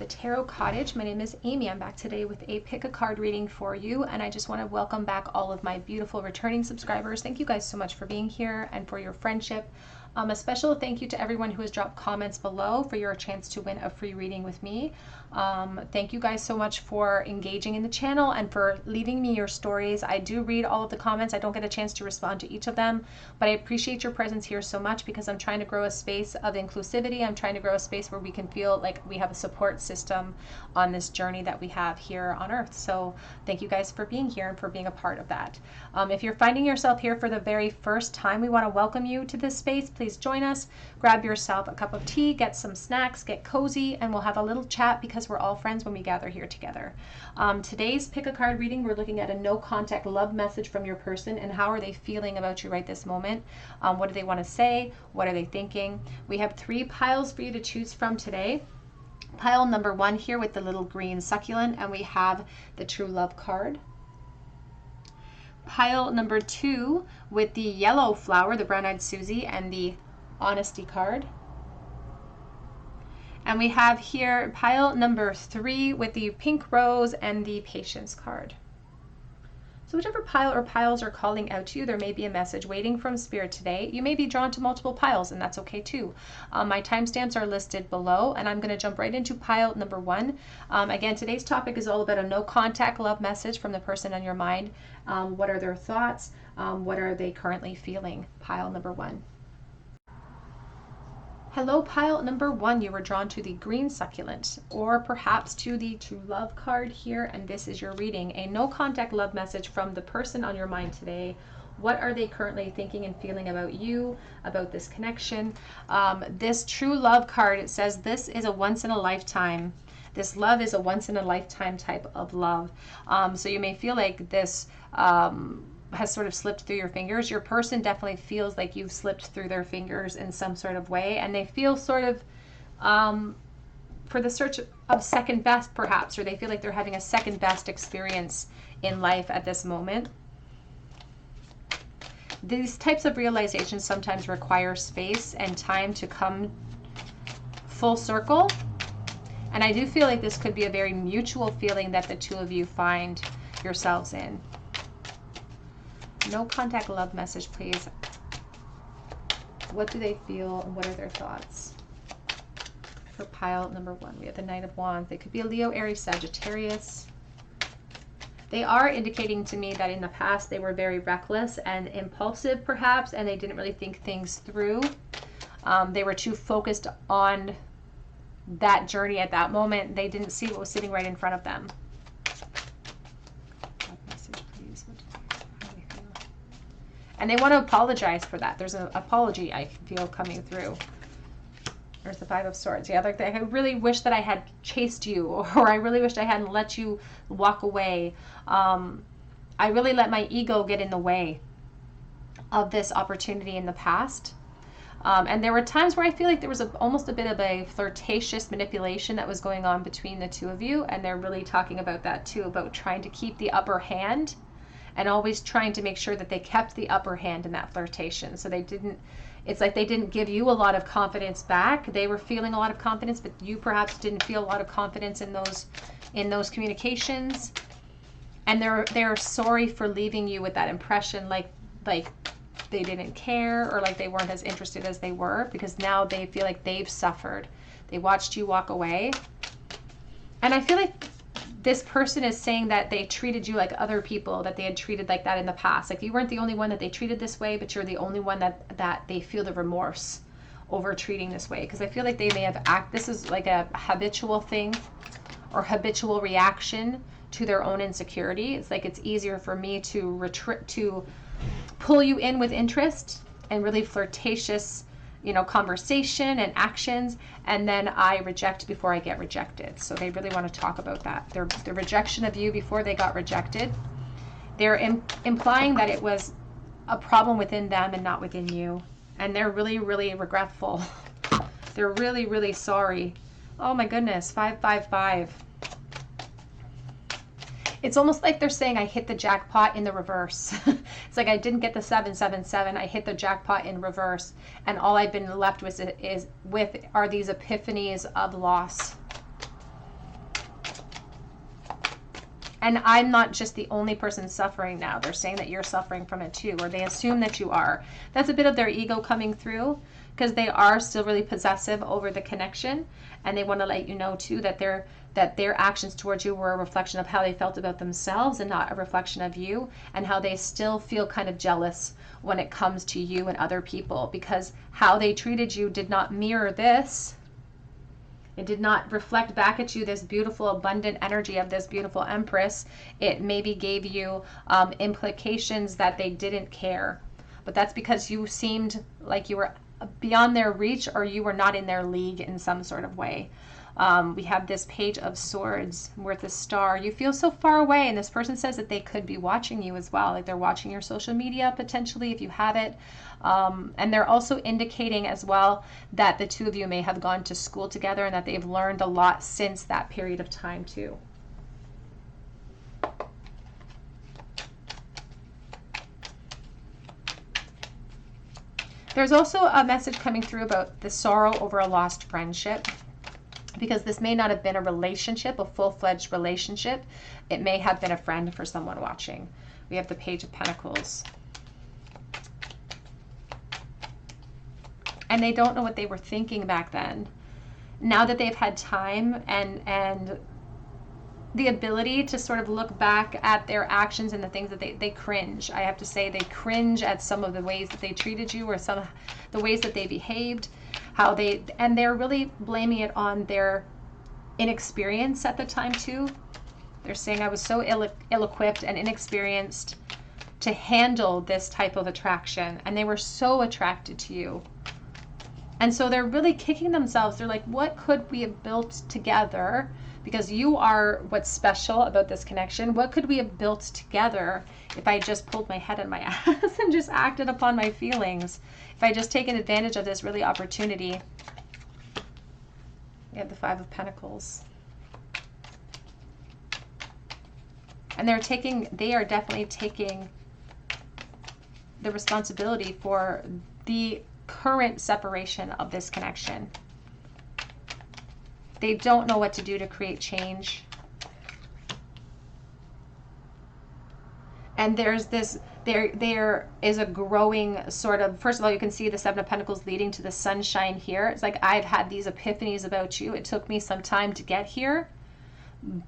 Tarot Cottage. My name is Amy. I'm back today with a pick a card reading for you, and I just want to welcome back all of my beautiful returning subscribers. Thank you guys so much for being here and for your friendship. A special thank you to everyone who has dropped comments below for your chance to win a free reading with me. Thank you guys so much for engaging in the channel and for leaving me your stories. I do read all of the comments. I don't get a chance to respond to each of them, but I appreciate your presence here so much because I'm trying to grow a space of inclusivity. I'm trying to grow a space where we can feel like we have a support system on this journey that we have here on Earth. So thank you guys for being here and for being a part of that. If you're finding yourself here for the very first time, we want to welcome you to this space. Please join us, grab yourself a cup of tea, get some snacks, get cozy, and we'll have a little chat because we're all friends when we gather here together. Today's pick a card reading, we're looking at a no contact love message from your person and how are they feeling about you right this moment. What do they want to say? What are they thinking? We have 3 piles for you to choose from today. Pile number 1 here with the little green succulent, and we have the true love card. Pile number 2 with the yellow flower, the brown-eyed Susie, and the honesty card. And we have here pile number 3 with the pink rose and the patience card. So whichever pile or piles are calling out to you, there may be a message waiting from Spirit today. You may be drawn to multiple piles, and that's okay too. My timestamps are listed below, and I'm going to jump right into pile number 1. Again, today's topic is all about a no contact love message from the person on your mind. What are their thoughts? What are they currently feeling? Pile number 1. Hello, pile number 1. You were drawn to the green succulent, or perhaps to the true love card here, and this is your reading. A no contact love message from the person on your mind today. What are they currently thinking and feeling about you, about this connection? This true love card, it says this is a once in a lifetime. This love is a once in a lifetime type of love. So you may feel like this has sort of slipped through your fingers. Your person definitely feels like you've slipped through their fingers in some sort of way, and they feel sort of for the search of second best perhaps, or they feel like they're having a second best experience in life at this moment. These types of realizations sometimes require space and time to come full circle, and I do feel like this could be a very mutual feeling that the two of you find yourselves in. No contact love message, please. What do they feel and what are their thoughts? For pile number 1, we have the Knight of Wands. They could be a Leo, Aries, Sagittarius. They are indicating to me that in the past they were very reckless and impulsive perhaps, and they didn't really think things through. They were too focused on that journey at that moment. They didn't see what was sitting right in front of them. And they want to apologize for that. There's an apology I feel coming through. There's the 5 of Swords. Yeah, like I really wish that I had chased you, or I really wished I hadn't let you walk away. I really let my ego get in the way of this opportunity in the past. And there were times where I feel like there was almost a bit of a flirtatious manipulation that was going on between the two of you. And they're really talking about that too, about trying to keep the upper hand and always trying to make sure that they kept the upper hand in that flirtation. So they didn't, it's like they didn't give you a lot of confidence back. They were feeling a lot of confidence, but you perhaps didn't feel a lot of confidence in those communications. And they're sorry for leaving you with that impression, like they didn't care, or like they weren't as interested as they were, because now they feel like they've suffered. They watched you walk away. And I feel like this person is saying that they treated you like other people that they had treated like that in the past. Like you weren't the only one that they treated this way, but you're the only one that they feel the remorse over treating this way. Because I feel like they may have this is like a habitual thing or habitual reaction to their own insecurity. It's like it's easier for me to pull you in with interest and really flirtatious, conversation and actions, and then I reject before I get rejected. So they really want to talk about that. The rejection of you before they got rejected. They're implying that it was a problem within them and not within you. And they're really, really regretful. They're really, really sorry. Oh my goodness, 555. It's almost like they're saying I hit the jackpot in the reverse. It's like I didn't get the 777. I hit the jackpot in reverse, and all I've been left with are these epiphanies of loss. And I'm not just the only person suffering now. They're saying that you're suffering from it too, or they assume that you are. That's a bit of their ego coming through, because they are still really possessive over the connection, and they want to let you know too that their actions towards you were a reflection of how they felt about themselves and not a reflection of you, and how they still feel kind of jealous when it comes to you and other people, because how they treated you did not mirror this. It did not reflect back at you this beautiful, abundant energy of this beautiful Empress. It maybe gave you implications that they didn't care. But that's because you seemed like you were beyond their reach, or you were not in their league in some sort of way. We have this Page of Swords with the star. You feel so far away, and this person says that they could be watching you as well. Like they're watching your social media potentially if you have it. And they're also indicating as well that the two of you may have gone to school together and that they've learned a lot since that period of time too. There's also a message coming through about the sorrow over a lost friendship, because this may not have been a relationship, a full-fledged relationship. It may have been a friend for someone watching. We have the Page of Pentacles. And they don't know what they were thinking back then. Now that they've had time and the ability to sort of look back at their actions and the things that they cringe. I have to say they cringe at some of the ways that they treated you, or some of the ways that they behaved, and they're really blaming it on their inexperience at the time too. They're saying I was so ill-equipped and inexperienced to handle this type of attraction, and they were so attracted to you. And so they're really kicking themselves. They're like, what could we have built together? Because you are what's special about this connection. What could we have built together if I just pulled my head in my ass and just acted upon my feelings? If I just taken advantage of this really opportunity. We have the Five of Pentacles. And they are definitely taking the responsibility for the current separation of this connection. They don't know what to do to create change. And there is a growing sort of, first of all, you can see the Seven of Pentacles leading to the sunshine here. It's like, I've had these epiphanies about you. It took me some time to get here,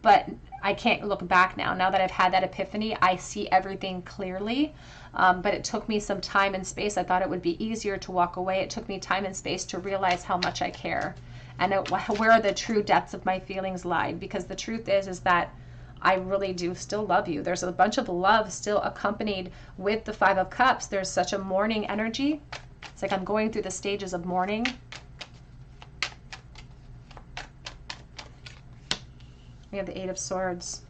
but I can't look back now. Now that I've had that epiphany, I see everything clearly. But it took me some time and space. I thought it would be easier to walk away. It took me time and space to realize how much I care, and where the true depths of my feelings lied. Because the truth is that I really do still love you. There's a bunch of love still accompanied with the Five of Cups. There's such a mourning energy. It's like I'm going through the stages of mourning. We have the Eight of Swords.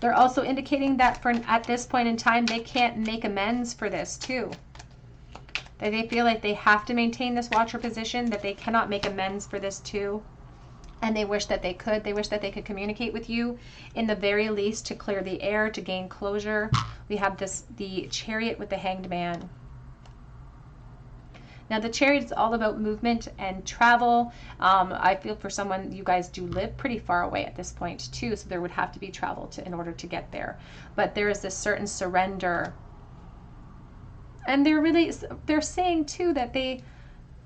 They're also indicating that at this point in time, they can't make amends for this too. That they feel like they have to maintain this watcher position, that they cannot make amends for this too. And they wish that they could. They wish that they could communicate with you in the very least to clear the air, to gain closure. We have the Chariot with the Hanged Man. Now the Chariot is all about movement and travel. I feel for someone, you guys do live pretty far away at this point too, so there would have to be travel in order to get there. But there is this certain surrender. And they're saying too that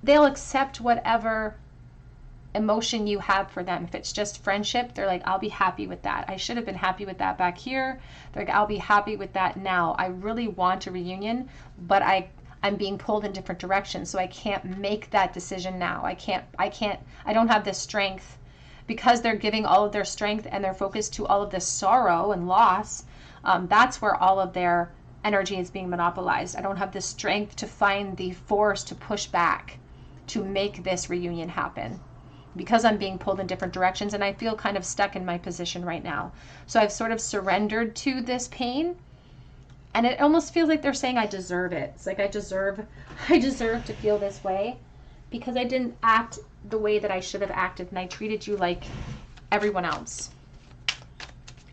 they'll accept whatever emotion you have for them. If it's just friendship, they're like, I'll be happy with that. I should have been happy with that back here. They're like, I'll be happy with that now. I really want a reunion, but I'm being pulled in different directions, so I can't make that decision now. I don't have the strength, because they're giving all of their strength and their focus to all of this sorrow and loss. That's where all of their energy is being monopolized. I don't have the strength to find the force to push back to make this reunion happen, because I'm being pulled in different directions and I feel kind of stuck in my position right now. So I've sort of surrendered to this pain. And it almost feels like they're saying I deserve it. It's like I deserve to feel this way because I didn't act the way that I should have acted, and I treated you like everyone else.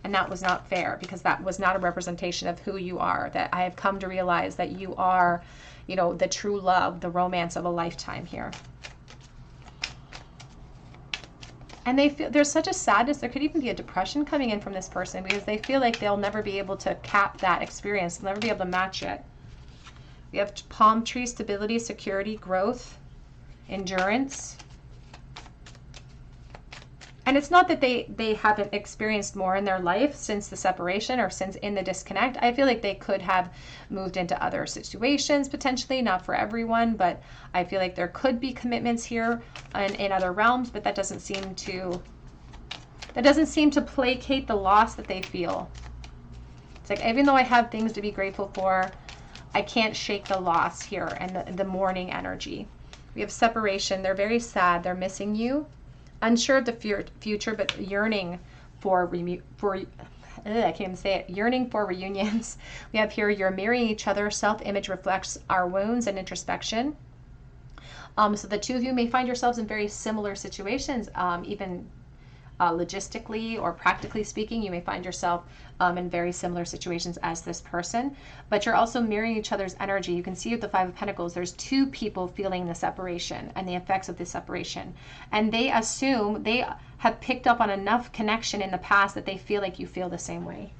And that was not fair, because that was not a representation of who you are. That I have come to realize that you are, the true love, the romance of a lifetime here. And they feel there's such a sadness. There could even be a depression coming in from this person because they feel like they'll never be able to cap that experience. They'll never be able to match it. We have palm tree, stability, security, growth, endurance. And it's not that they haven't experienced more in their life since the separation or since in the disconnect. I feel like they could have moved into other situations potentially, not for everyone, but I feel like there could be commitments here in other realms, but that doesn't seem to placate the loss that they feel. It's like, even though I have things to be grateful for, I can't shake the loss here and the mourning energy. We have separation. They're very sad. They're missing you. Unsure of the future, but yearning for I can't even say it. Yearning for reunions. We have here, you're mirroring each other. Self-image reflects our wounds and introspection. So the two of you may find yourselves in very similar situations, even logistically or practically speaking. You may find yourself in very similar situations as this person, but you're also mirroring each other's energy. You can see with the Five of Pentacles, there's two people feeling the separation and the effects of this separation. And they assume they have picked up on enough connection in the past that they feel like you feel the same way.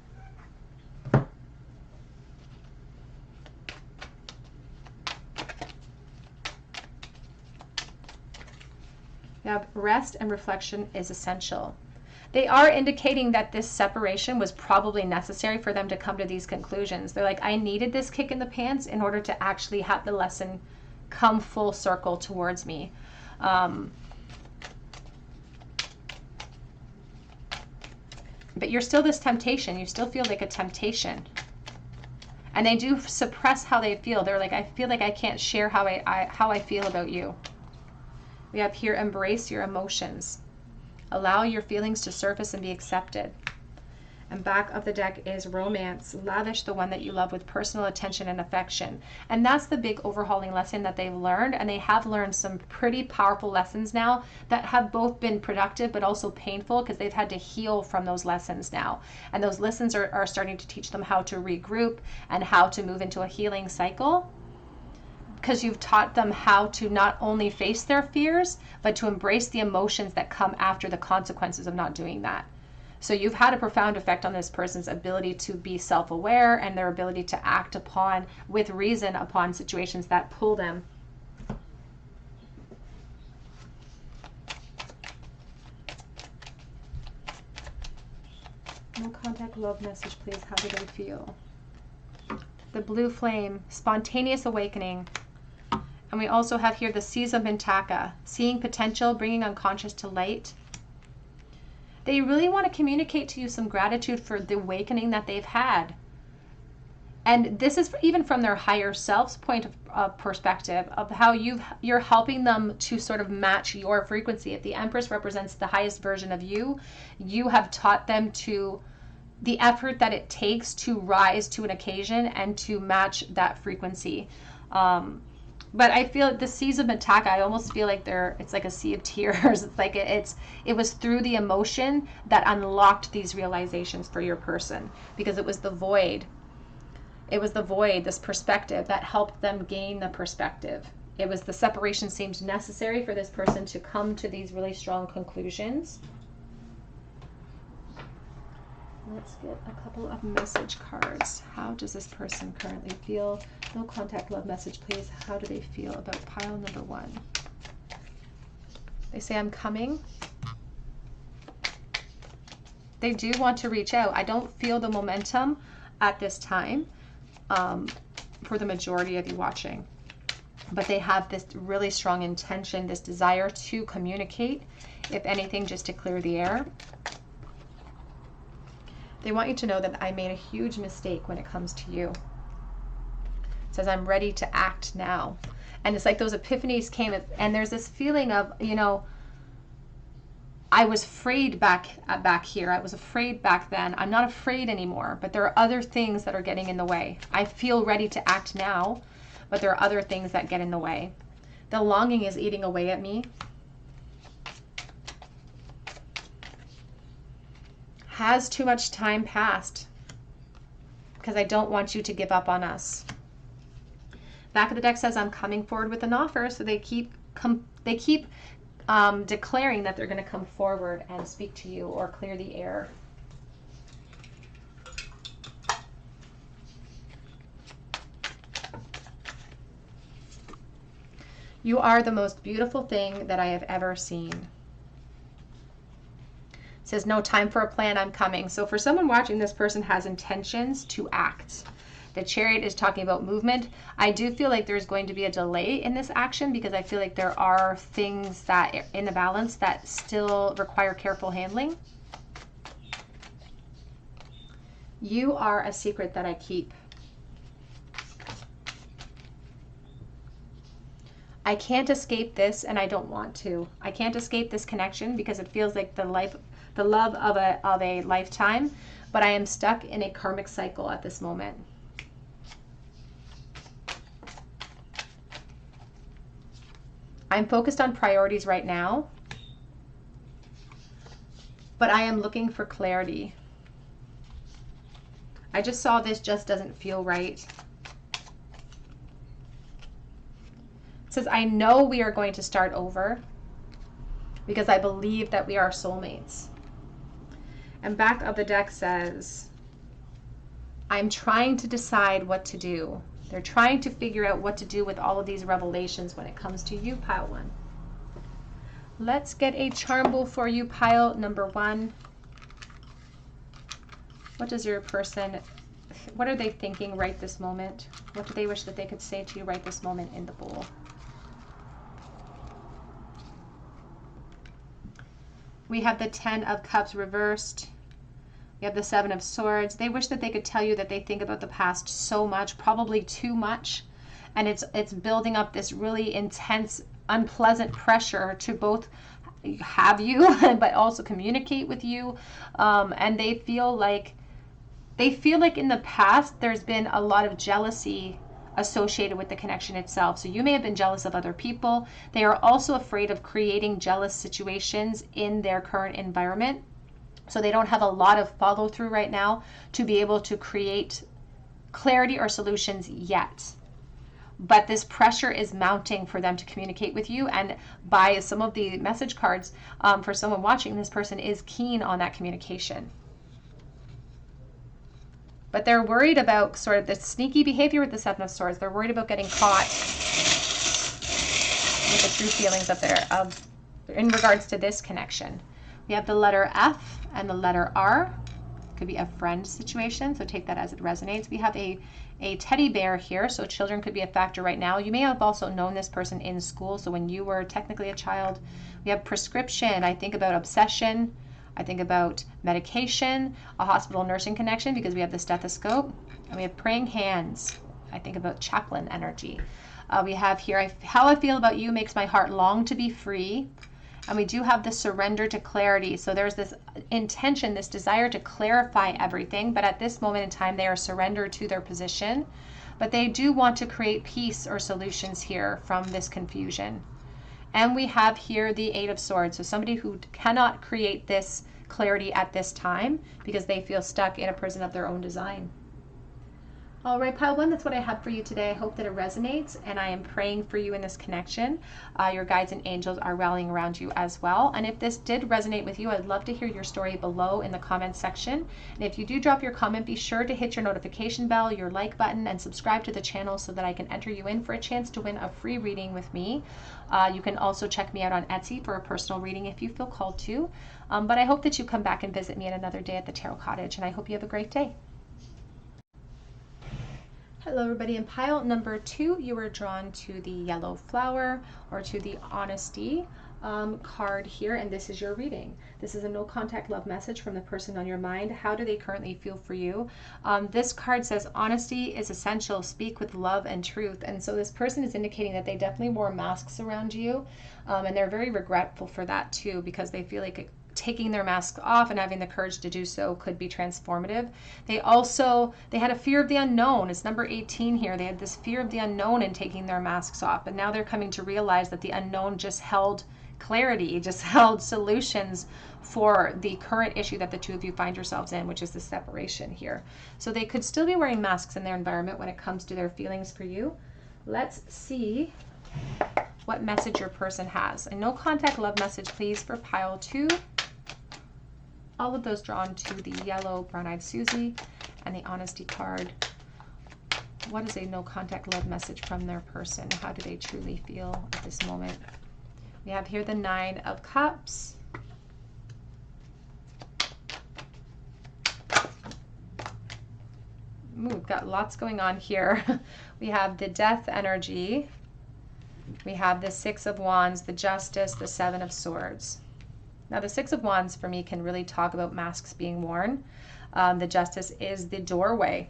Now, rest and reflection is essential. They are indicating that this separation was probably necessary for them to come to these conclusions. They're like, I needed this kick in the pants in order to actually have the lesson come full circle towards me. But you're still this temptation. You still feel like a temptation. And they do suppress how they feel. They're like, I feel like I can't share how I feel about you. We have here, embrace your emotions. Allow your feelings to surface and be accepted. And back of the deck is romance. Lavish the one that you love with personal attention and affection. And that's the big overhauling lesson that they've learned. And they have learned some pretty powerful lessons now that have both been productive but also painful, because they've had to heal from those lessons now. And those lessons are starting to teach them how to regroup and how to move into a healing cycle. Because you've taught them how to not only face their fears, but to embrace the emotions that come after the consequences of not doing that. So you've had a profound effect on this person's ability to be self-aware and their ability to act upon, with reason, upon situations that pull them. No contact, love message, please. How do they feel? The blue flame, spontaneous awakening. And we also have here the Seas of Mintaka, seeing potential, bringing unconscious to light. They really want to communicate to you some gratitude for the awakening that they've had. And this is even from their higher self's point of perspective of how you're helping them to sort of match your frequency. If the Empress represents the highest version of you, you have taught them to the effort that it takes to rise to an occasion and to match that frequency. But I feel the Seas of Mintaka, I almost feel like it's like a sea of tears. It's like it was through the emotion that unlocked these realizations for your person, because it was the void. It was the void, this perspective, that helped them gain the perspective. It was the separation seemed necessary for this person to come to these really strong conclusions. Let's get a couple of message cards. How does this person currently feel? No contact, love message, please. How do they feel about pile number 1? They say, I'm coming. They do want to reach out. I don't feel the momentum at this time for the majority of you watching. But they have this really strong intention, this desire to communicate, if anything, just to clear the air. They want you to know that I made a huge mistake when it comes to you. It says, I'm ready to act now. And it's like those epiphanies came, and there's this feeling of, I was afraid back here. I was afraid back then. I'm not afraid anymore, but there are other things that are getting in the way. I feel ready to act now, but there are other things that get in the way. The longing is eating away at me. Has too much time passed? Because I don't want you to give up on us. Back of the deck says, I'm coming forward with an offer. So they keep declaring that they're going to come forward and speak to you or clear the air. You are the most beautiful thing that I have ever seen. It says, no time for a plan, I'm coming. So for someone watching, this person has intentions to act. The Chariot is talking about movement. I do feel like there's going to be a delay in this action because I feel like there are things that in the balance that still require careful handling. You are a secret that I keep. I can't escape this, and I don't want to. I can't escape this connection because it feels like the love of a lifetime, but I am stuck in a karmic cycle at this moment. I'm focused on priorities right now, but I am looking for clarity. I just saw this just doesn't feel right. It says, I know we are going to start over because I believe that we are soulmates. And back of the deck says, I'm trying to decide what to do. They're trying to figure out what to do with all of these revelations when it comes to you, pile one. Let's get a charm bowl for you, pile number one. What does your person, what are they thinking right this moment? What do they wish that they could say to you right this moment in the bowl? We have the 10 of Cups reversed. We have the 7 of Swords. They wish that they could tell you that they think about the past so much, probably too much. And it's building up this really intense, unpleasant pressure to both have you, but also communicate with you. And they feel like in the past, there's been a lot of jealousy associated with the connection itself. So you may have been jealous of other people. They are also afraid of creating jealous situations in their current environment. So they don't have a lot of follow through right now to be able to create clarity or solutions yet. But this pressure is mounting for them to communicate with you. And by some of the message cards, for someone watching, this person is keen on that communication. But they're worried about sort of the sneaky behavior with the 7 of Swords. They're worried about getting caught with the true feelings in regards to this connection. We have the letter F and the letter R. Could be a friend situation, so take that as it resonates. We have a teddy bear here, so children could be a factor right now. You may have also known this person in school, so when you were technically a child. We have prescription. I think about obsession. I think about medication, a hospital nursing connection because we have the stethoscope, and we have praying hands. I think about chaplain energy. We have here, how I feel about you makes my heart long to be free. And we do have the surrender to clarity. So there's this intention, this desire to clarify everything, but at this moment in time, they are surrendered to their position. But they do want to create peace or solutions here from this confusion. And we have here the 8 of Swords. So somebody who cannot create this clarity at this time because they feel stuck in a prison of their own design. All right, pile one, that's what I have for you today. I hope that it resonates, and I am praying for you in this connection. Your guides and angels are rallying around you as well. And if this did resonate with you, I'd love to hear your story below in the comments section. And if you do drop your comment, be sure to hit your notification bell, your like button, and subscribe to the channel so that I can enter you in for a chance to win a free reading with me. You can also check me out on Etsy for a personal reading if you feel called to. But I hope that you come back and visit me at another day at the Tarot Cottage, and I hope you have a great day. Hello everybody, in pile number 2, you were drawn to the yellow flower or to the honesty card here, and this is your reading. This is a no contact love message from the person on your mind. How do they currently feel for you? This card says honesty is essential, speak with love and truth. And so this person is indicating that they definitely wore masks around you, and they're very regretful for that too, because they feel like taking their masks off and having the courage to do so could be transformative. They had a fear of the unknown. It's number 18 here. They had this fear of the unknown in taking their masks off, but now they're coming to realize that the unknown just held clarity, just held solutions for the current issue that the two of you find yourselves in, which is the separation here. So they could still be wearing masks in their environment when it comes to their feelings for you. Let's see what message your person has. A no contact love message, please, for pile 2. All of those drawn to the yellow brown-eyed Susie and the honesty card. What is a no contact love message from their person? How do they truly feel at this moment? We have here the 9 of Cups. Ooh, we've got lots going on here. We have the Death energy. We have the 6 of Wands, the Justice, the 7 of Swords. Now the 6 of Wands for me can really talk about masks being worn. The Justice is the doorway.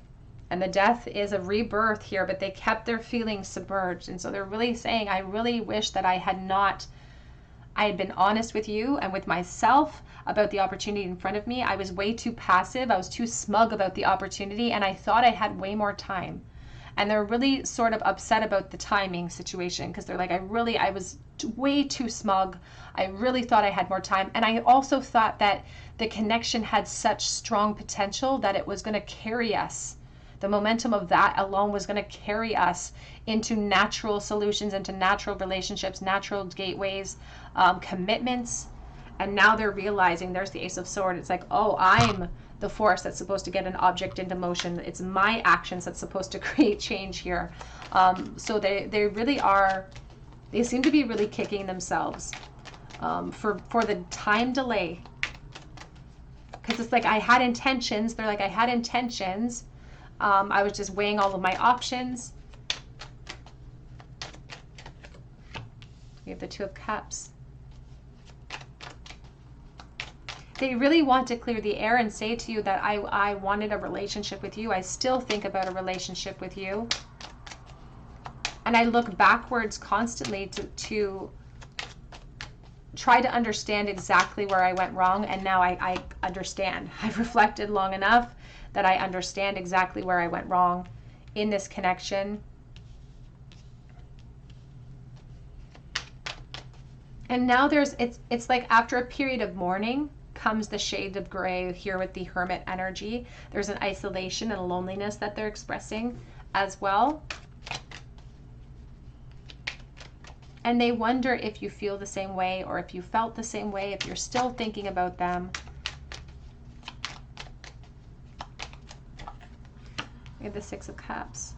And the Death is a rebirth here, but they kept their feelings submerged. And so they're really saying, I really wish that I had been honest with you and with myself about the opportunity in front of me. I was way too passive. I was too smug about the opportunity, and I thought I had way more time. And they're really sort of upset about the timing situation, because they're like, I was way too smug. I really thought I had more time. And I also thought that the connection had such strong potential that it was going to carry us. The momentum of that alone was going to carry us into natural solutions, into natural relationships, natural gateways, commitments. And now they're realizing, there's the Ace of Swords. It's like, oh, I'm the force that's supposed to get an object into motion. It's my actions that's supposed to create change here. So they really are, they seem to be really kicking themselves for the time delay. Because it's like, I had intentions. They're like, I had intentions. I was just weighing all of my options. We have the 2 of Cups. They really want to clear the air and say to you that I wanted a relationship with you. I still think about a relationship with you. And I look backwards constantly to try to understand exactly where I went wrong. And now I understand. I've reflected long enough that I understand exactly where I went wrong in this connection. And now it's like after a period of mourning comes the shade of gray here with the Hermit energy. There's an isolation and a loneliness that they're expressing as well. And they wonder if you feel the same way, or if you felt the same way, if you're still thinking about them. We have the 6 of Cups.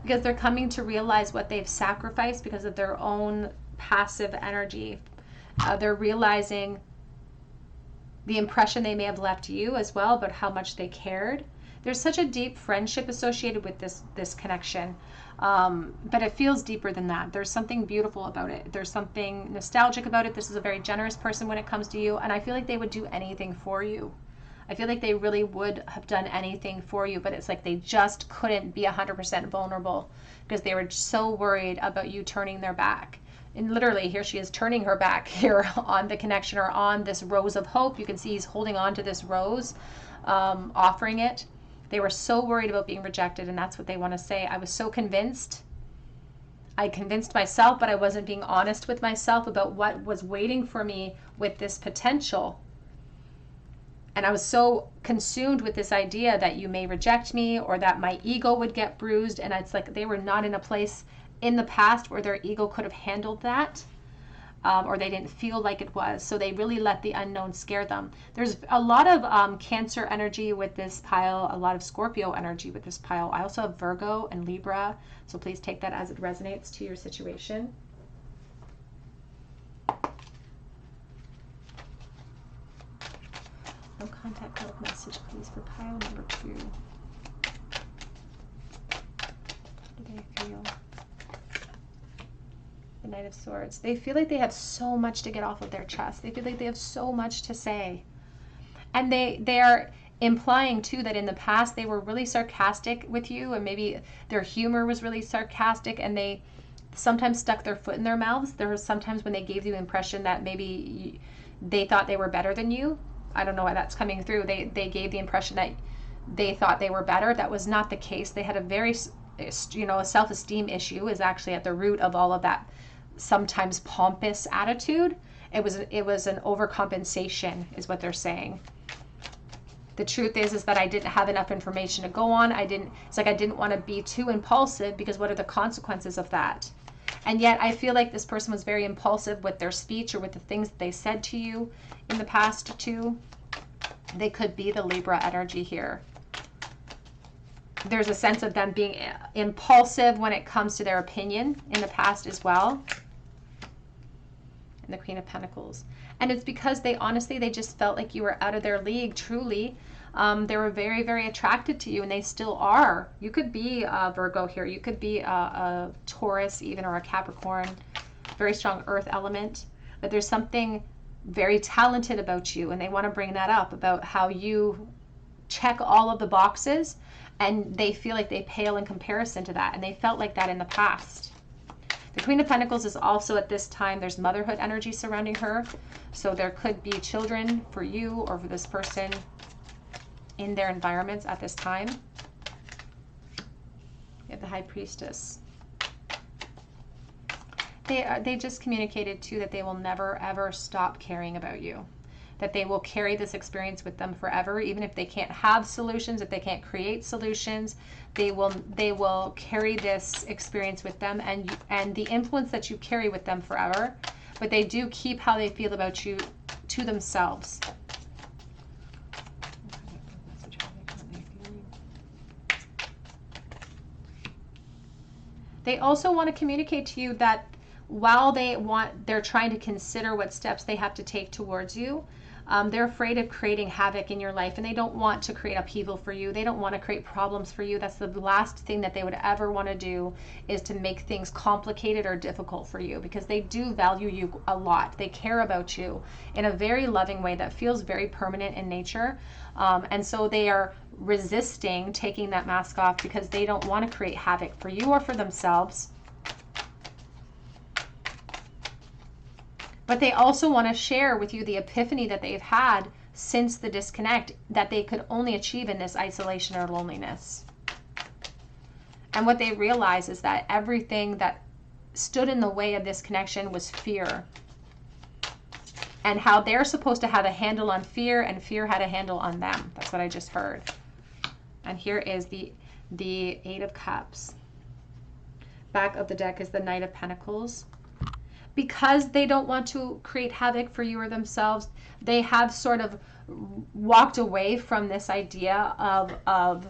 Because they're coming to realize what they've sacrificed because of their own passive energy. They're realizing the impression they may have left you as well, but how much they cared. There's such a deep friendship associated with this connection. But it feels deeper than that. There's something beautiful about it. There's something nostalgic about it. This is a very generous person when it comes to you. And I feel like they would do anything for you. I feel like they really would have done anything for you, but it's like they just couldn't be 100% vulnerable because they were so worried about you turning their back. And literally here she is turning her back here on the connection, or on this rose of hope. You can see he's holding on to this rose, offering it. They were so worried about being rejected, and that's what they want to say. I was so convinced. I convinced myself, but I wasn't being honest with myself about what was waiting for me with this potential. And I was so consumed with this idea that you may reject me, or that my ego would get bruised. And it's like they were not in a place in the past where their ego could have handled that, or they didn't feel like it was. So they really let the unknown scare them. There's a lot of Cancer energy with this pile, a lot of Scorpio energy with this pile. I also have Virgo and Libra. So please take that as it resonates to your situation. No contact help message, please, for pile number 2. What do they feel? The Knight of Swords. They feel like they have so much to get off of their chest. They feel like they have so much to say. And they are implying, too, that in the past they were really sarcastic with you, and maybe their humor was really sarcastic, and they sometimes stuck their foot in their mouths. There was sometimes when they gave you the impression that maybe they thought they were better than you. I don't know why that's coming through. They gave the impression that they thought they were better. That was not the case. They had a very, a self-esteem issue is actually at the root of all of that sometimes pompous attitude. It was an overcompensation is what they're saying. The truth is that I didn't have enough information to go on. It's like I didn't want to be too impulsive, because what are the consequences of that? And yet I feel like this person was very impulsive with their speech or with the things that they said to you in the past too. They could be the Libra energy here. There's a sense of them being impulsive when it comes to their opinion in the past as well. And the Queen of Pentacles. And it's because they honestly, they just felt like you were out of their league, truly. They were very, very attracted to you, and they still are. You could be a Virgo here. You could be a Taurus even, or a Capricorn. Very strong earth element. But there's something very talented about you, and they want to bring that up, about how you check all of the boxes, and they feel like they pale in comparison to that, and they felt like that in the past. The Queen of Pentacles is also at this time, there's motherhood energy surrounding her. So there could be children for you or for this person in their environments at this time. You have the High Priestess. They just communicated too that they will never ever stop caring about you. That they will carry this experience with them forever, even if they can't have solutions, if they can't create solutions, they will carry this experience with them, and the influence that you carry with them forever. But they do keep how they feel about you to themselves. They also want to communicate to you that while they're trying to consider what steps they have to take towards you, they're afraid of creating havoc in your life, and they don't want to create upheaval for you. They don't want to create problems for you. That's the last thing that they would ever want to do, is to make things complicated or difficult for you, because they do value you a lot. They care about you in a very loving way that feels very permanent in nature. And so they are resisting taking that mask off because they don't want to create havoc for you or for themselves. But they also want to share with you the epiphany that they've had since the disconnect, that they could only achieve in this isolation or loneliness. And what they realize is that everything that stood in the way of this connection was fear. And how they're supposed to have a handle on fear, and fear had a handle on them. That's what I just heard. And here is the Eight of Cups. Back of the deck is the Knight of Pentacles. Because they don't want to create havoc for you or themselves, they have sort of walked away from this idea of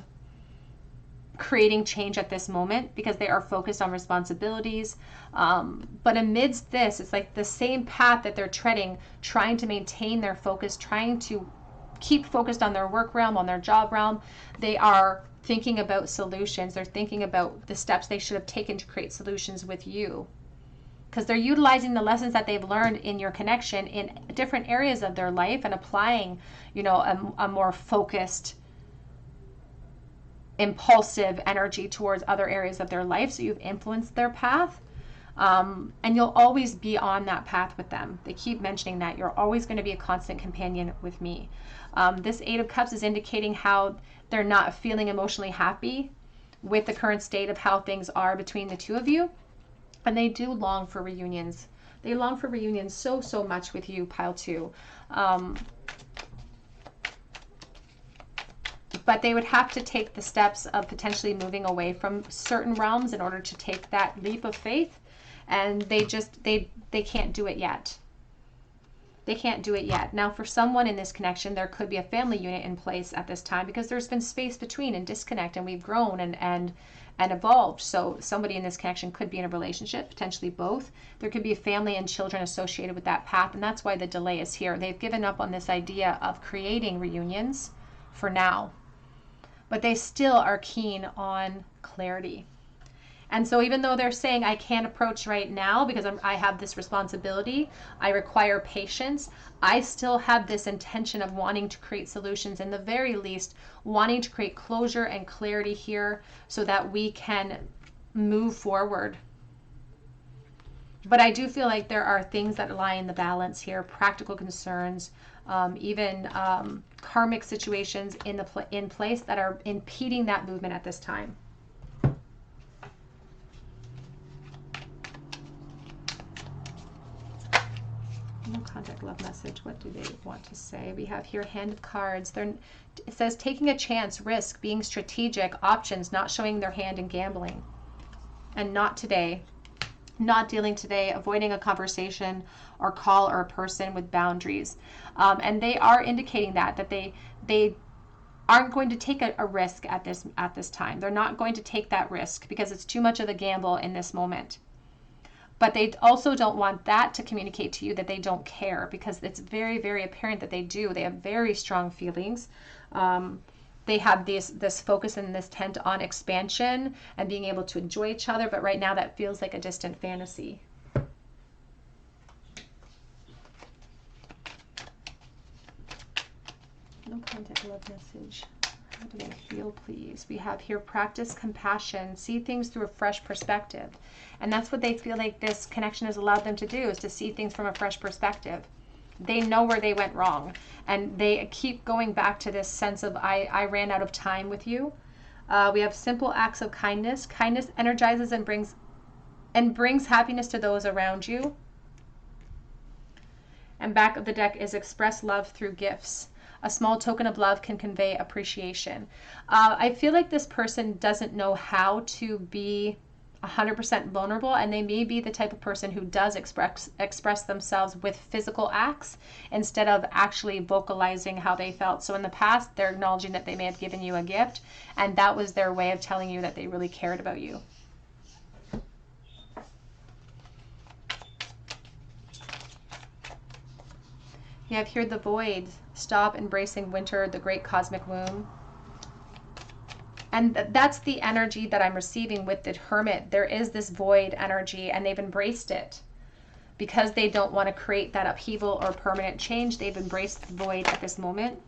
creating change at this moment, because they are focused on responsibilities. But amidst this, it's like the same path that they're treading, trying to maintain their focus, trying to keep focused on their work realm, on their job realm. They are thinking about solutions. They're thinking about the steps they should have taken to create solutions with you. Because they're utilizing the lessons that they've learned in your connection in different areas of their life, and applying, you know, a more focused, impulsive energy towards other areas of their life. So you've influenced their path, and you'll always be on that path with them. They keep mentioning that you're always going to be a constant companion with me. This Eight of Cups is indicating how they're not feeling emotionally happy with the current state of how things are between the two of you. And they do long for reunions. They long for reunions so, so much with you, Pile 2. But they would have to take the steps of potentially moving away from certain realms in order to take that leap of faith. And they can't do it yet. They can't do it yet. Now, for someone in this connection, there could be a family unit in place at this time, because there's been space between and disconnect, and we've grown and evolved. So somebody in this connection could be in a relationship, potentially both. There could be a family and children associated with that path, and that's why the delay is here. They've given up on this idea of creating reunions for now, but they still are keen on clarity. And so even though they're saying, I can't approach right now because I have this responsibility, I require patience, I still have this intention of wanting to create solutions, in the very least, wanting to create closure and clarity here so that we can move forward. But I do feel like there are things that lie in the balance here, practical concerns, even karmic situations in place that are impeding that movement at this time. No contact, love message. What do they want to say? We have here Hand of Cards. It says taking a chance, risk, being strategic, options, not showing their hand in gambling. And not today. not dealing today, avoiding a conversation or call or a person with boundaries. And they are indicating that they aren't going to take a risk at this time. They're not going to take that risk because it's too much of a gamble in this moment. But they also don't want that to communicate to you that they don't care, because it's very, very apparent that they do. They have very strong feelings. They have this focus and this intent on expansion and being able to enjoy each other. But right now that feels like a distant fantasy. No contact, love message. How do they feel, please? We have here, practice compassion, see things through a fresh perspective. And that's what they feel like this connection has allowed them to do, is to see things from a fresh perspective. They know where they went wrong. And they keep going back to this sense of, I ran out of time with you. We have simple acts of kindness. Kindness energizes and brings happiness to those around you. And back of the deck is express love through gifts. A small token of love can convey appreciation. I feel like this person doesn't know how to be 100% vulnerable, and they may be the type of person who does express themselves with physical acts instead of actually vocalizing how they felt. So in the past, they're acknowledging that they may have given you a gift, and that was their way of telling you that they really cared about you. You have here the void. Stop embracing winter, the great cosmic womb. And that's the energy that I'm receiving with the Hermit. There is this void energy, and they've embraced it. Because they don't want to create that upheaval or permanent change, they've embraced the void at this moment.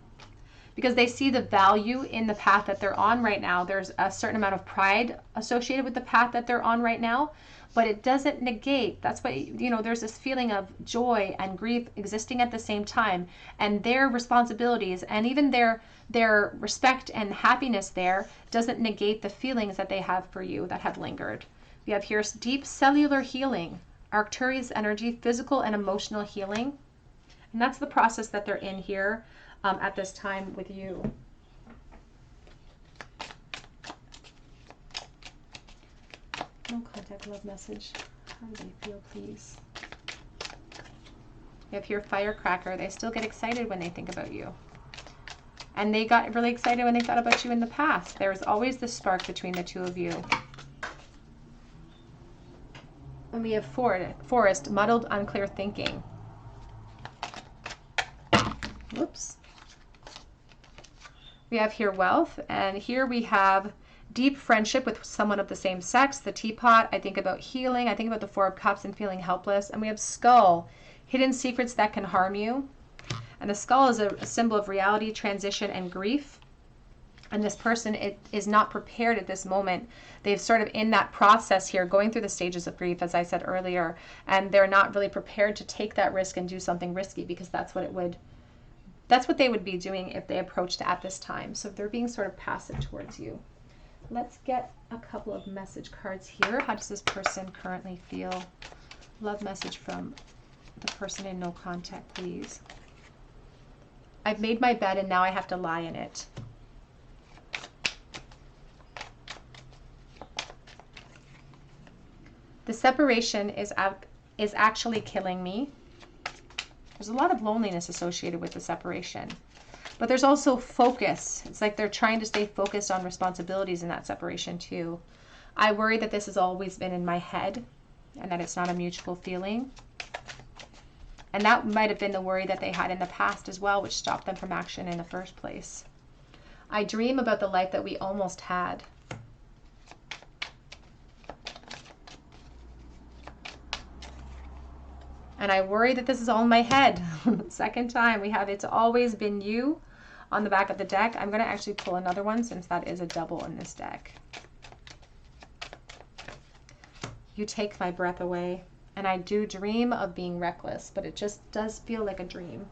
Because they see the value in the path that they're on right now. There's a certain amount of pride associated with the path that they're on right now. But it doesn't negate. That's why, there's this feeling of joy and grief existing at the same time. And their responsibilities and even their respect and happiness there doesn't negate the feelings that they have for you that have lingered. We have here deep cellular healing, Arcturus energy, physical and emotional healing. And that's the process that they're in here at this time with you. No contact, love message. How do they feel, please? You have here firecracker. They still get excited when they think about you. And they got really excited when they thought about you in the past. There's always this spark between the two of you. And we have forest, muddled, unclear thinking. Whoops. We have here wealth, and here we have deep friendship with someone of the same sex, the teapot. I think about healing. I think about the Four of Cups and feeling helpless. And we have skull, hidden secrets that can harm you. And the skull is a symbol of reality, transition, and grief. And this person is not prepared at this moment. They've sort of in that process here, going through the stages of grief, as I said earlier, and they're not really prepared to take that risk and do something risky, because that's what they would be doing if they approached at this time. So they're being sort of passive towards you. Let's get a couple of message cards here. How does this person currently feel? Love message from the person in no contact, please. I've made my bed and now I have to lie in it. The separation is actually killing me. There's a lot of loneliness associated with the separation. But there's also focus. It's like they're trying to stay focused on responsibilities in that separation too. I worry that this has always been in my head and that it's not a mutual feeling. And that might have been the worry that they had in the past as well, which stopped them from action in the first place. I dream about the life that we almost had. And I worry that this is all in my head. Second time we have it's always been you on the back of the deck. I'm going to actually pull another one since that is a double in this deck. You take my breath away. And I do dream of being reckless, but it just does feel like a dream.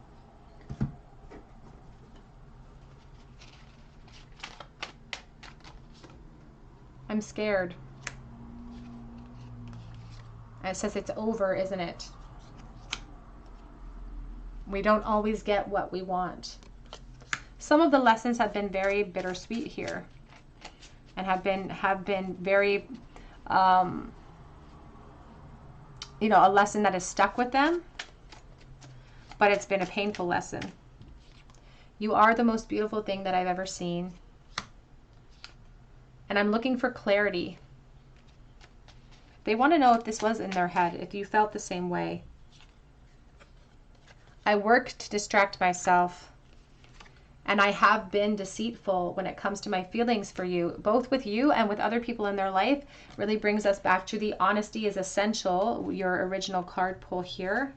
I'm scared. And it says it's over, isn't it? We don't always get what we want. Some of the lessons have been very bittersweet here and have been very you know, a lesson that has stuck with them, but it's been a painful lesson. You are the most beautiful thing that I've ever seen. And I'm looking for clarity. They want to know if this was in their head, if you felt the same way. I work to distract myself, and I have been deceitful when it comes to my feelings for you, both with you and with other people in their life. Really brings us back to the honesty is essential, your original card pull here.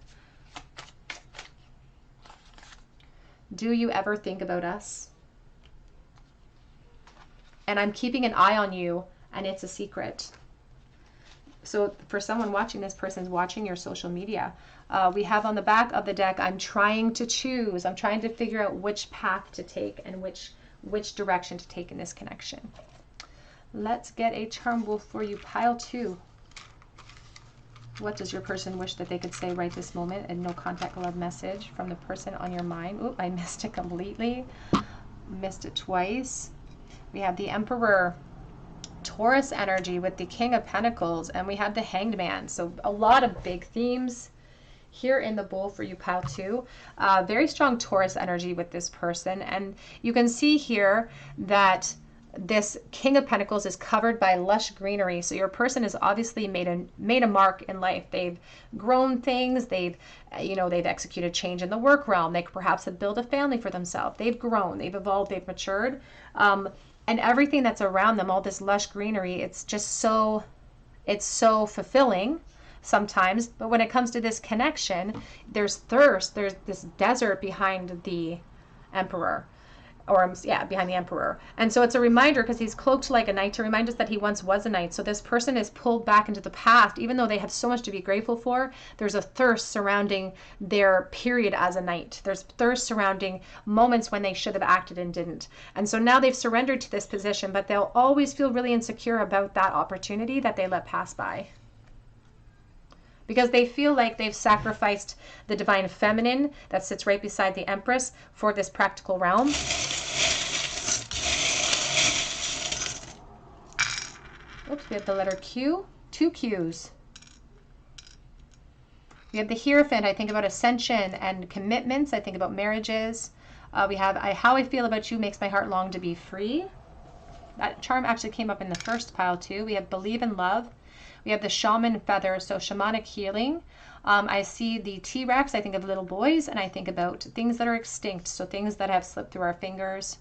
Do you ever think about us? And I'm keeping an eye on you, and it's a secret. So for someone watching, this person's watching your social media. We have on the back of the deck, I'm trying to choose. I'm trying to figure out which path to take and which direction to take in this connection. Let's get a charm wolf for you, pile 2. What does your person wish that they could say right this moment? A no contact love message from the person on your mind. Oop, I missed it completely. Missed it twice. We have the Emperor, Taurus energy with the King of Pentacles, and we have the Hanged Man. So a lot of big themes here in the bowl for you, pile 2. Very strong Taurus energy with this person, and you can see here that this King of Pentacles is covered by lush greenery. So your person has obviously made a mark in life. They've grown things. They've executed change in the work realm. They perhaps have built a family for themselves. They've grown. They've evolved. They've matured. And everything that's around them, all this lush greenery, it's so fulfilling sometimes. But when it comes to this connection, there's thirst. There's this desert behind the Emperor. Behind the Emperor. And so it's a reminder, because he's cloaked like a knight, to remind us that he once was a knight. So this person is pulled back into the past. Even though they have so much to be grateful for, there's a thirst surrounding their period as a knight. There's thirst surrounding moments when they should have acted and didn't. And so now they've surrendered to this position, but they'll always feel really insecure about that opportunity that they let pass by, because they feel like they've sacrificed the divine feminine that sits right beside the Empress for this practical realm. Oops, we have the letter Q, 2 Qs. We have the Hierophant. I think about ascension and commitments. I think about marriages. We have how I feel about you makes my heart long to be free. That charm actually came up in the first pile too. We have believe in love. We have the shaman feather, so shamanic healing. I see the T-Rex. I think of little boys, and I think about things that are extinct, so things that have slipped through our fingers.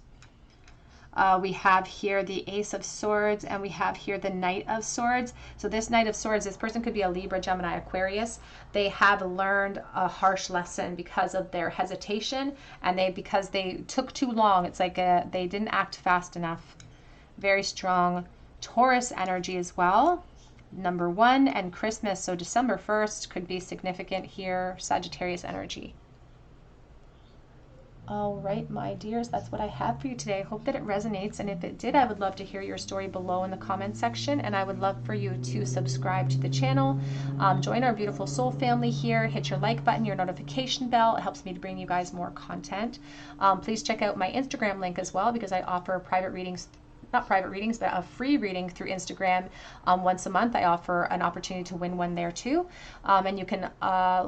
We have here the Ace of Swords, and we have here the Knight of Swords. So this Knight of Swords, this person could be a Libra, Gemini, Aquarius. They have learned a harsh lesson because of their hesitation, and because they took too long. It's like they didn't act fast enough. Very strong Taurus energy as well. Number 1 and Christmas, so December 1st could be significant here. Sagittarius energy. All right, my dears, that's what I have for you today. I hope that it resonates, and if it did, I would love to hear your story below in the comment section, and I would love for you to subscribe to the channel, join our beautiful soul family here, hit your like button, your notification bell. It helps me to bring you guys more content. Please check out my Instagram link as well, because I offer private readings, not private readings, but a free reading through Instagram. Once a month, I offer an opportunity to win one there too. And you can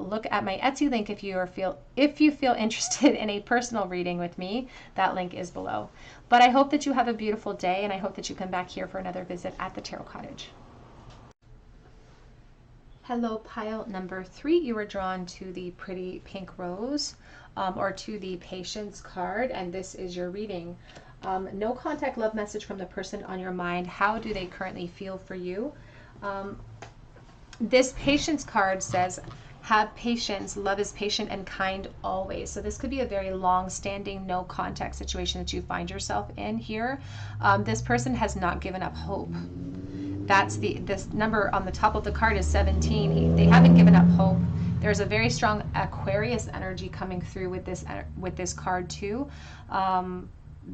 look at my Etsy link if you feel interested in a personal reading with me. That link is below. But I hope that you have a beautiful day, and I hope that you come back here for another visit at the Tarot Cottage. Hello, pile number 3. You were drawn to the pretty pink rose, or to the patience card, and this is your reading. No contact love message from the person on your mind. How do they currently feel for you? This patience card says, have patience. Love is patient and kind always. So this could be a very long-standing no contact situation that you find yourself in here. This person has not given up hope. That's this number on the top of the card is 17. They haven't given up hope. There's a very strong Aquarius energy coming through with this card too.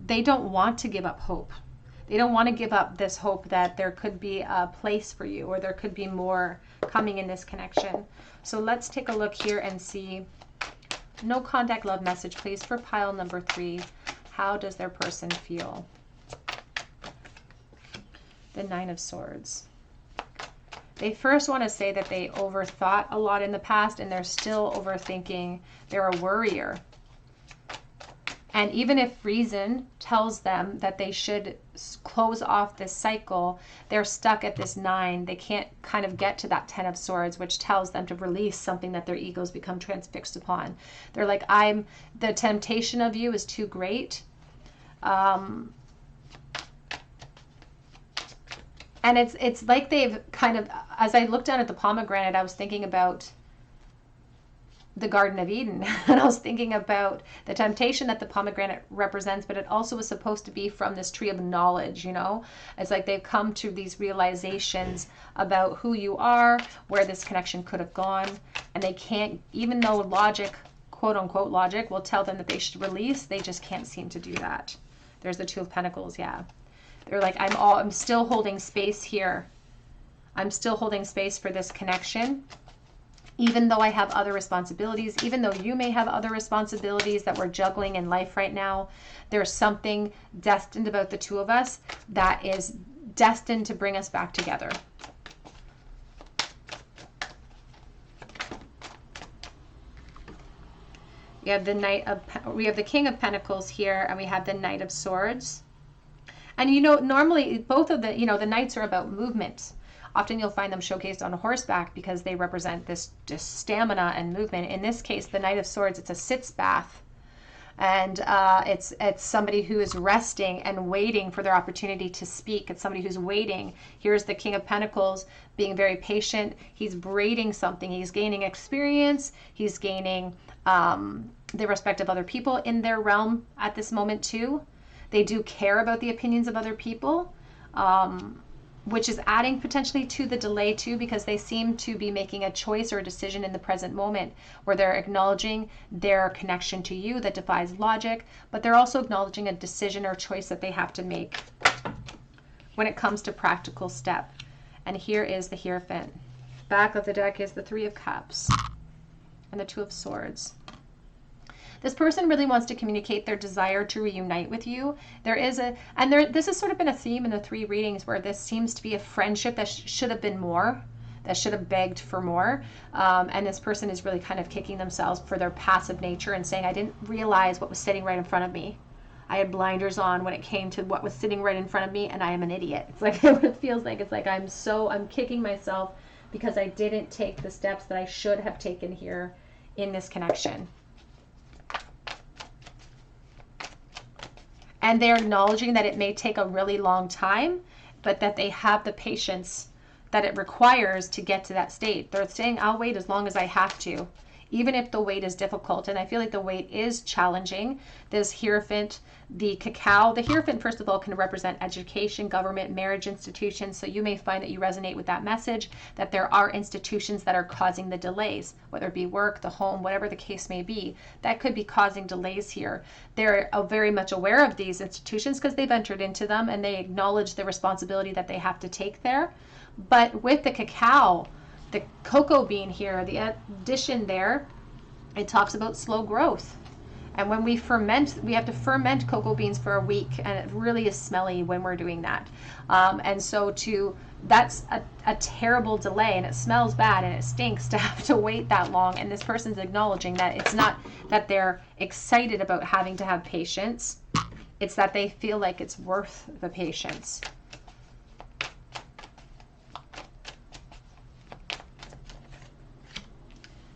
They don't want to give up hope. They don't want to give up this hope that there could be a place for you, or there could be more coming in this connection. So let's take a look here and see. No contact love message, please, for pile number 3. How does their person feel? The 9 of Swords. They first want to say that they overthought a lot in the past and they're still overthinking. They're a worrier. And even if reason tells them that they should close off this cycle, they're stuck at this 9. They can't kind of get to that 10 of Swords, which tells them to release something that their egos become transfixed upon. They're like, the temptation of you is too great. And it's like they've kind of, as I looked down at the pomegranate, I was thinking about the Garden of Eden. And I was thinking about the temptation that the pomegranate represents, but it also was supposed to be from this tree of knowledge, you know? It's like they've come to these realizations about who you are, where this connection could have gone, and they can't, even though logic, quote unquote logic, will tell them that they should release, they just can't seem to do that. There's the 2 of Pentacles, yeah. They're like, I'm still holding space here. I'm still holding space for this connection. Even though I have other responsibilities, even though you may have other responsibilities that we're juggling in life right now, there's something destined about the 2 of us that is destined to bring us back together. We have the King of Pentacles here, and we have the Knight of Swords. And you know, normally both of the, the Knights are about movement. Often you'll find them showcased on horseback because they represent this just stamina and movement. In this case, the Knight of Swords, it's a sitz bath. And it's somebody who is resting and waiting for their opportunity to speak. It's somebody who's waiting. Here's the King of Pentacles being very patient. He's braiding something. He's gaining experience. He's gaining the respect of other people in their realm at this moment too. They do care about the opinions of other people. Which is adding potentially to the delay too, because they seem to be making a choice or a decision in the present moment where they're acknowledging their connection to you that defies logic, but they're also acknowledging a decision or choice that they have to make when it comes to practical step. And here is the Hierophant. Back of the deck is the 3 of Cups and the 2 of Swords. This person really wants to communicate their desire to reunite with you. This has sort of been a theme in the 3 readings where this seems to be a friendship that should have been more, that should have begged for more. And this person is really kind of kicking themselves for their passive nature and saying, I didn't realize what was sitting right in front of me. I had blinders on when it came to what was sitting right in front of me, and I am an idiot. It's like what it feels like. It's like I'm kicking myself because I didn't take the steps that I should have taken here in this connection. And they're acknowledging that it may take a really long time, but that they have the patience that it requires to get to that state. They're saying, I'll wait as long as I have to, even if the wait is difficult. And I feel like the wait is challenging. This Hierophant, the cacao, the Hierophant, first of all, can represent education, government, marriage institutions. So you may find that you resonate with that message, that there are institutions that are causing the delays, whether it be work, the home, whatever the case may be, that could be causing delays here. They're very much aware of these institutions because they've entered into them and they acknowledge the responsibility that they have to take there. But with the cacao, the cocoa bean here, the addition there, it talks about slow growth. And when we ferment, we have to ferment cocoa beans for a week, and it really is smelly when we're doing that. And so that's a terrible delay, and it smells bad and it stinks to have to wait that long. And this person's acknowledging that it's not that they're excited about having to have patience, it's that they feel like it's worth the patience.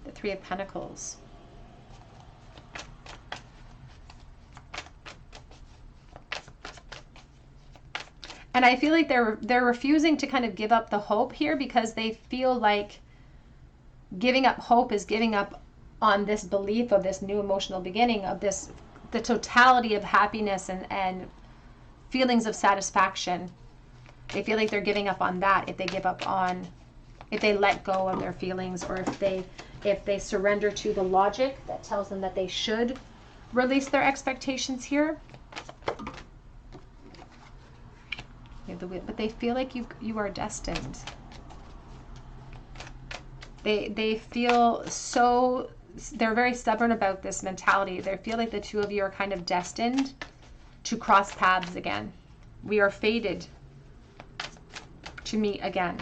The 3 of Pentacles. And I feel like they're refusing to kind of give up the hope here because they feel like giving up hope is giving up on this belief of this new emotional beginning, of this, the totality of happiness and feelings of satisfaction. They feel like they're giving up on that if they give up on, if they let go of their feelings, or if they surrender to the logic that tells them that they should release their expectations here. But they feel like you are destined. They feel so, they're very stubborn about this mentality. They feel like the 2 of you are kind of destined to cross paths again. We are fated to meet again.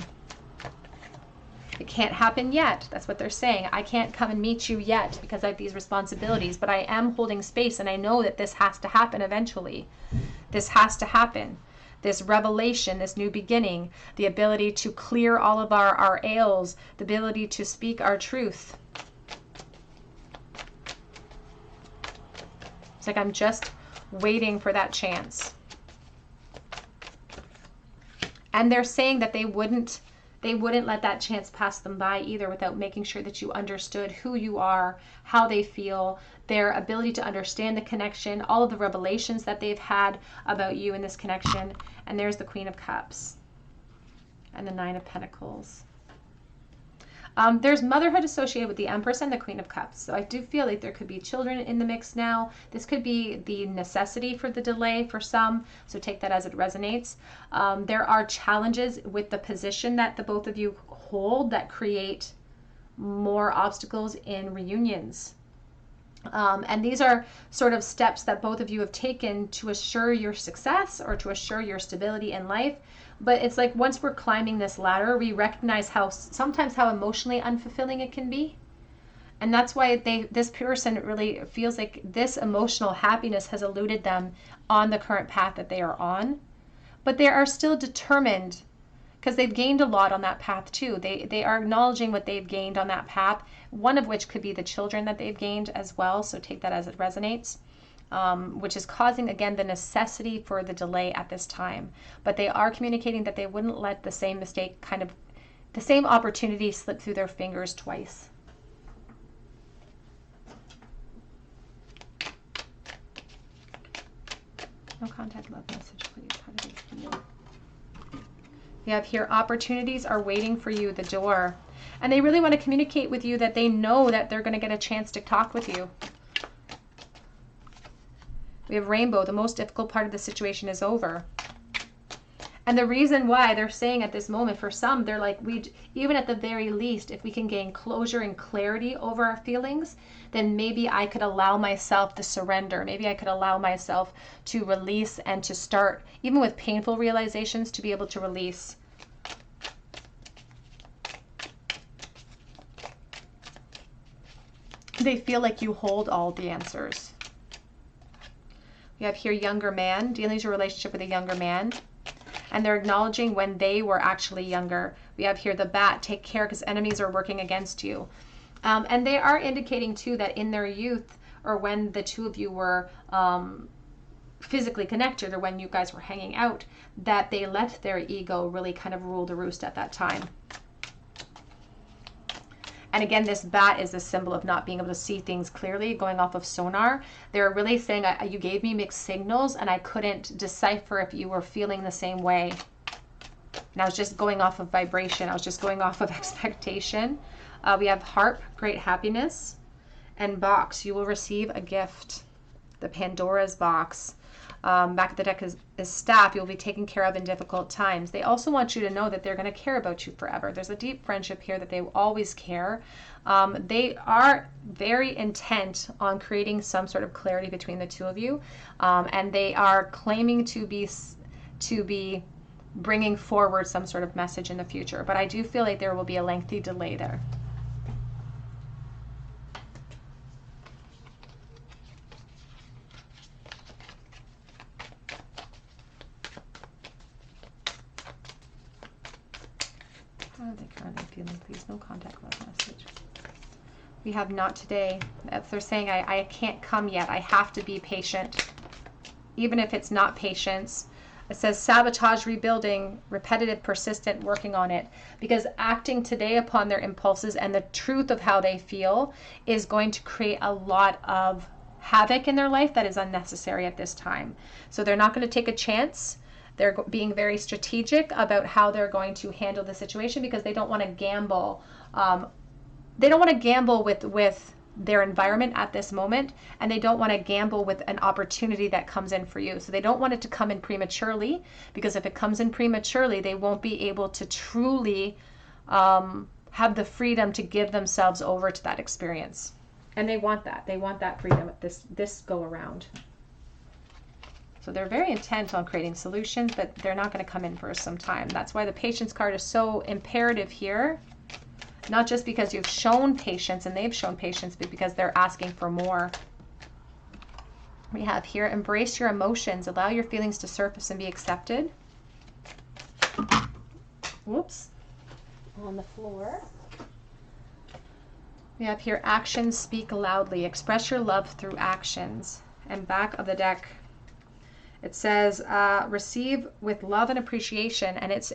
It can't happen yet. That's what they're saying. I can't come and meet you yet because I have these responsibilities, but I am holding space, and I know that this has to happen eventually. This has to happen. This revelation, this new beginning, the ability to clear all of our ails, the ability to speak our truth. It's like I'm just waiting for that chance. And they're saying that they wouldn't let that chance pass them by either without making sure that you understood who you are, how they feel, their ability to understand the connection, all of the revelations that they've had about you in this connection. And there's the Queen of Cups and the Nine of Pentacles. There's motherhood associated with the Empress and the Queen of Cups. So I do feel like there could be children in the mix now. This could be the necessity for the delay for some. So take that as it resonates. There are challenges with the position that the both of you hold that create more obstacles in reunions. And these are sort of steps that both of you have taken to assure your success or to assure your stability in life. But it's like once we're climbing this ladder, we recognize sometimes how emotionally unfulfilling it can be. And that's why this person really feels like this emotional happiness has eluded them on the current path that they are on. But they are still determined because they've gained a lot on that path too. They are acknowledging what they've gained on that path, one of which could be the children that they've gained as well. So take that as it resonates. Which is causing, again, the necessity for the delay at this time. But they are communicating that they wouldn't let the same mistake, the same opportunity slip through their fingers twice. No contact, love message, please. How do they feel? We have here, opportunities are waiting for you at the door. And they really want to communicate with you that they know that they're going to get a chance to talk with you. We have Rainbow. The most difficult part of the situation is over. And the reason why they're saying at this moment, for some, they're like, even at the very least, if we can gain closure and clarity over our feelings, then maybe I could allow myself to surrender. Maybe I could allow myself to release and to start, even with painful realizations, to be able to release. They feel like you hold all the answers. We have here younger man, dealing with a relationship with a younger man. And they're acknowledging when they were actually younger. We have here the bat, take care because enemies are working against you. And they are indicating too that in their youth, or when the two of you were physically connected, or when you guys were hanging out, that they let their ego really kind of rule the roost at that time. And again, this bat is a symbol of not being able to see things clearly, going off of sonar. They're really saying, you gave me mixed signals and I couldn't decipher if you were feeling the same way. And I was just going off of vibration. I was just going off of expectation. We have harp, great happiness, and box. You will receive a gift. The Pandora's box. Back at the deck is staff. You'll be taken care of in difficult times. They also want you to know that they're going to care about you forever. There's a deep friendship here that they always care. They are very intent on creating some sort of clarity between the two of you. And they are claiming to be bringing forward some sort of message in the future. But I do feel like there will be a lengthy delay there. How are they currently feeling? Please, no contact, love message. We have not today. They're saying, I can't come yet. I have to be patient. Even if it's not patience. It says sabotage, rebuilding, repetitive, persistent, working on it. Because acting today upon their impulses and the truth of how they feel is going to create a lot of havoc in their life that is unnecessary at this time. So they're not going to take a chance. They're being very strategic about how they're going to handle the situation because they don't want to gamble. They don't want to gamble with their environment at this moment, and they don't want to gamble with an opportunity that comes in for you. So they don't want it to come in prematurely, because if it comes in prematurely, they won't be able to truly have the freedom to give themselves over to that experience. And they want that. They want that freedom at this go around. So they're very intent on creating solutions, but they're not going to come in for some time. That's why the patience card is so imperative here. Not just because you've shown patience and they've shown patience, but because they're asking for more. We have here, embrace your emotions. Allow your feelings to surface and be accepted. Whoops. On the floor. We have here, actions speak loudly. Express your love through actions. And back of the deck, it says, receive with love and appreciation. And it's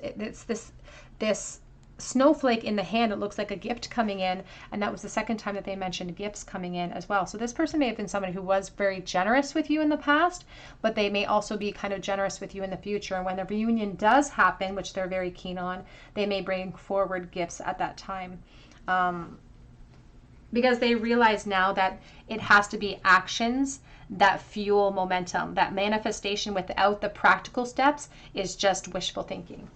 this snowflake in the hand. It looks like a gift coming in. And that was the second time that they mentioned gifts coming in as well. So this person may have been somebody who was very generous with you in the past, but they may also be kind of generous with you in the future. And when the reunion does happen, which they're very keen on, they may bring forward gifts at that time. Because they realize now that it has to be actions that fuel momentum. That manifestation without the practical steps is just wishful thinking.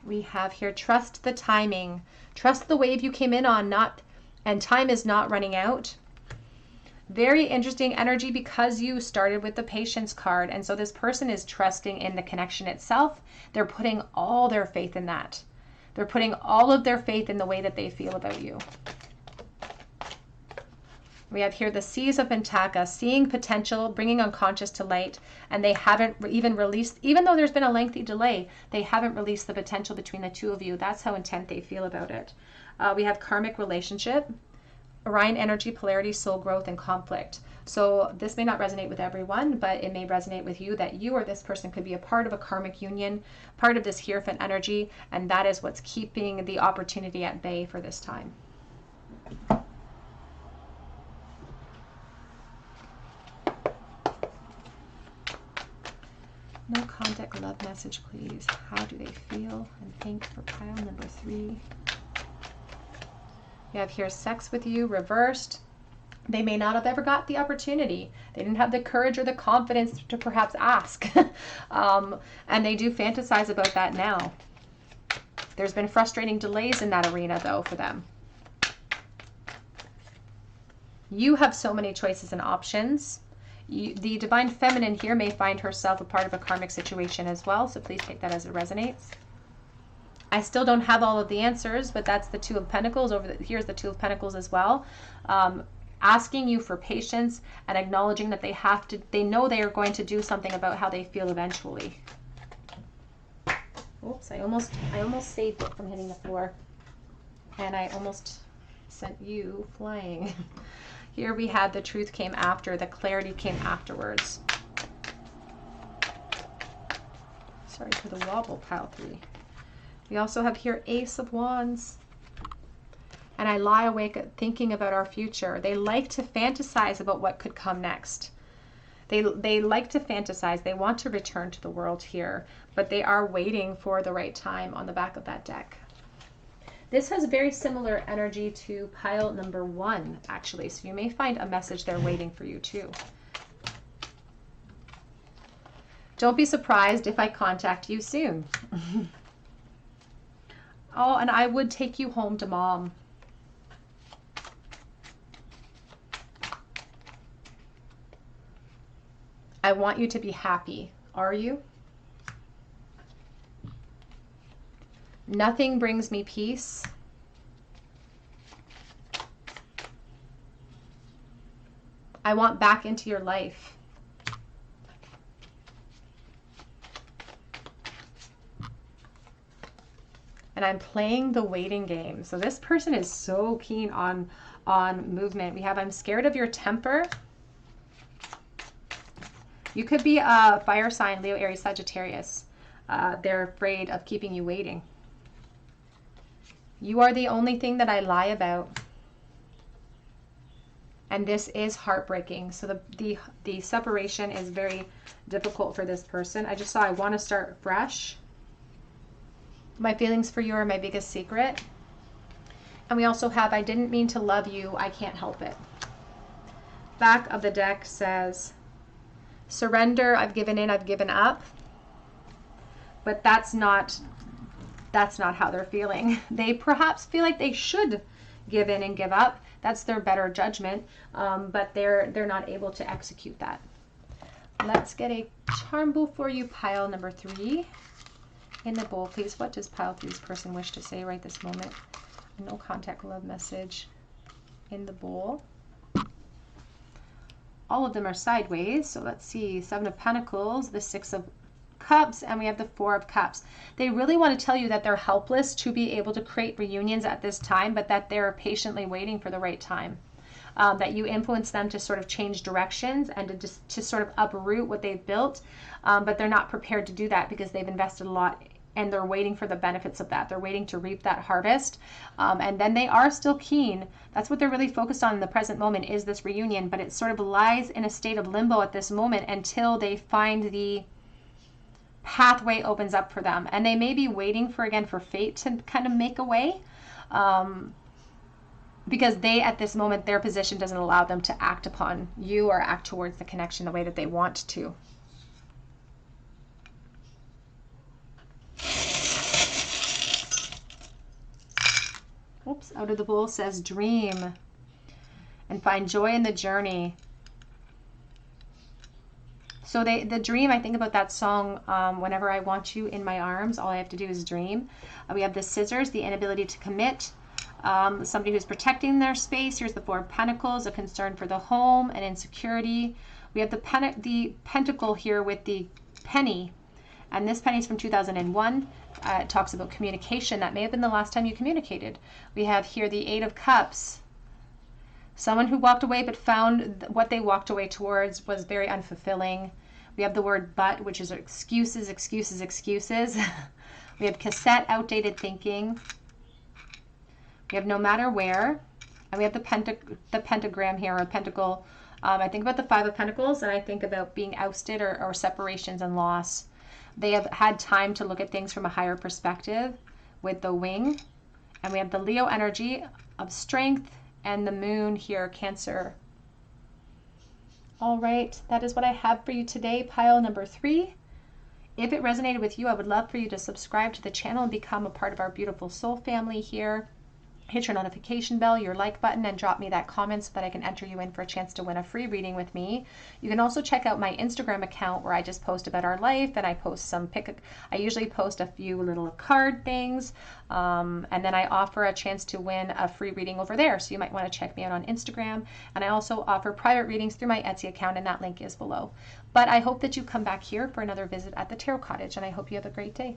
We have here, trust the timing. Trust the wave you came in on, and time is not running out. Very interesting energy because you started with the patience card. And so this person is trusting in the connection itself. They're putting all their faith in that. They're putting all of their faith in the way that they feel about you. We have here the Seas of Pentaka, seeing potential, bringing unconscious to light, and they haven't even released, even though there's been a lengthy delay, they haven't released the potential between the two of you. That's how intent they feel about it. We have karmic relationship, Orion energy, polarity, soul growth, and conflict. So this may not resonate with everyone, but it may resonate with you that you or this person could be a part of a karmic union, part of this Hierophant energy, and that is what's keeping the opportunity at bay for this time. No contact, love message, please. How do they feel and think for pile number 3? We have here sex with you, reversed. They may not have ever got the opportunity. They didn't have the courage or the confidence to perhaps ask. And they do fantasize about that now. There's been frustrating delays in that arena, though, for them. You have so many choices and options. The Divine Feminine here may find herself a part of a karmic situation as well, so please take that as it resonates. I still don't have all of the answers, but that's the Two of Pentacles. Here's the Two of Pentacles as well. Asking you for patience and acknowledging that they know they are going to do something about how they feel eventually. Oops, I almost saved it from hitting the floor. And I almost sent you flying. Here we had the truth came after, the clarity came afterwards. Sorry for the wobble, pile 3. We also have here Ace of Wands. And I lie awake thinking about our future. They like to fantasize about what could come next. They like to fantasize. They want to return to the world here, but they are waiting for the right time on the back of that deck. This has very similar energy to pile number 1, actually. So you may find a message there waiting for you too. Don't be surprised if I contact you soon. Oh, and I would take you home to mom. I want you to be happy. Are you? Nothing brings me peace. I want back into your life. And I'm playing the waiting game. So this person is so keen on movement. We have, I'm scared of your temper. You could be a fire sign, Leo, Aries, Sagittarius. They're afraid of keeping you waiting. You are the only thing that I lie about. And this is heartbreaking. So the separation is very difficult for this person. I just saw I want to start fresh. My feelings for you are my biggest secret. And we also have, I didn't mean to love you. I can't help it. Back of the deck says, surrender. I've given in. I've given up. But that's not how they're feeling. They perhaps feel like they should give in and give up. That's their better judgment. But they're not able to execute that. Let's get a charm bowl for you, pile number 3. In the bowl, please. What does pile 3's person wish to say right this moment? No contact love message in the bowl. All of them are sideways. So let's see. 7 of Pentacles, the 6 of Cups, and we have the 4 of Cups. They really want to tell you that they're helpless to be able to create reunions at this time, but that they're patiently waiting for the right time. That you influence them to sort of change directions and to sort of uproot what they've built, but they're not prepared to do that because they've invested a lot and they're waiting for the benefits of that. They're waiting to reap that harvest, and then they are still keen. That's what they're really focused on in the present moment, is this reunion, but it sort of lies in a state of limbo at this moment until they find the pathway opens up for them. And they may be waiting for, again, for fate to kind of make a way, because they, at this moment, their position doesn't allow them to act upon you or act towards the connection the way that they want to. Oops, out of the bowl says dream and find joy in the journey. So the dream, I think about that song, Whenever I Want You in My Arms, all I have to do is dream. We have the scissors, the inability to commit, somebody who's protecting their space. Here's the 4 of Pentacles, a concern for the home and insecurity. We have the pentacle here with the penny, and this penny is from 2001. It talks about communication. That may have been the last time you communicated. We have here the 8 of Cups. Someone who walked away but found what they walked away towards was very unfulfilling. We have the word but, which is excuses, excuses, excuses. We have cassette, outdated thinking. We have no matter where. And we have the pentagram here, or pentacle. I think about the 5 of Pentacles, and I think about being ousted or separations and loss. They have had time to look at things from a higher perspective with the wing. And we have the Leo energy of strength, and the moon here, Cancer. All right, that is what I have for you today, pile number 3. If it resonated with you, I would love for you to subscribe to the channel and become a part of our beautiful soul family here. Hit your notification bell, your like button, and drop me that comment so that I can enter you in for a chance to win a free reading with me. You can also check out my Instagram account where I just post about our life, and I post I usually post a few little card things, and then I offer a chance to win a free reading over there. So you might want to check me out on Instagram. And I also offer private readings through my Etsy account, and that link is below. But I hope that you come back here for another visit at the Tarot Cottage, and I hope you have a great day.